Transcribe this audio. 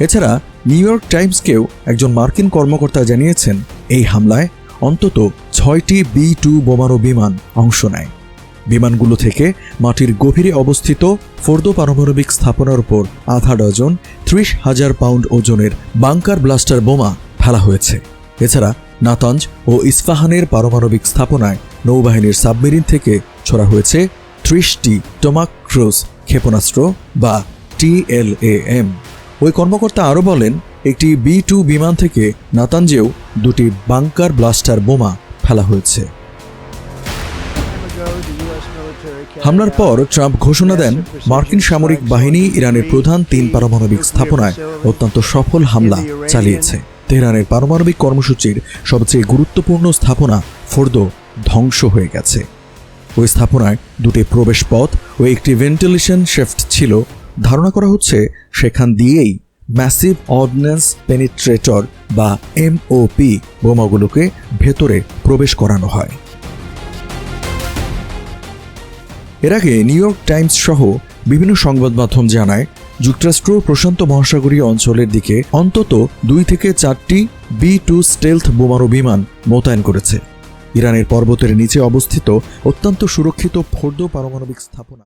এছাড়া new York টাইমসকেও একজন মার্কিন কর্মকর্তা জানিয়েছেন, এই হামলায় অন্তত 6টি B-2 বোমারু বিমান অংশ নেয়। বিমানগুলো থেকে মাটির গভীরে অবস্থিত ফোর্দো পারমাণবিক স্থাপনার উপর আধা ডজন 30,000 পাউন্ড ওজনের বাংকার ব্লাস্টার বোমা ফেলা হয়েছে। এছাড়া নাতাঞ্জ ও ইস্পাহানের পারমাণবিক স্থাপনায় নৌবাহিনীর সাবমেরিন থেকে ছোড়া হয়েছে 30টি টমাক ক্রুজ ক্ষেপণাস্ত্র বা TLAM। ওই কর্মকর্তা আরও বলেন, একটি B-2 বিমান থেকে নাতাঞ্জেও 2টি বাংকার ব্লাস্টার বোমা ফেলা হয়েছে। হামলার পর ট্রাম্প ঘোষণা দেন, মার্কিন সামরিক বাহিনী ইরানের প্রধান 3 পারমাণবিক স্থাপনায় অত্যন্ত সফল হামলা চালিয়েছে। তেহরানের পারমাণবিক কর্মসূচির সবচেয়ে গুরুত্বপূর্ণ স্থাপনা ফোর্দো ধ্বংস হয়ে গেছে। ওই স্থাপনায় 2টি প্রবেশ পথ ও একটি ভেন্টিলেশন শ্যাফট ছিল। ধারণা করা হচ্ছে সেখান দিয়েই ম্যাসিভ অর্ডিন্যান্স পেনিট্রেটর বা MOP বোমাগুলোকে ভেতরে প্রবেশ করানো হয়। এর আগে নিউ ইয়র্ক টাইমস সহ বিভিন্ন সংবাদ মাধ্যম জানায়, যুক্তরাষ্ট্র প্রশান্ত মহাসাগরীয় অঞ্চলের দিকে অন্তত 2 থেকে 4টি B-2 স্টেলথ বোমারু বিমান মোতায়েন করেছে। ইরানের পর্বতের নিচে অবস্থিত অত্যন্ত সুরক্ষিত ফোর্দো পারমাণবিক স্থাপনা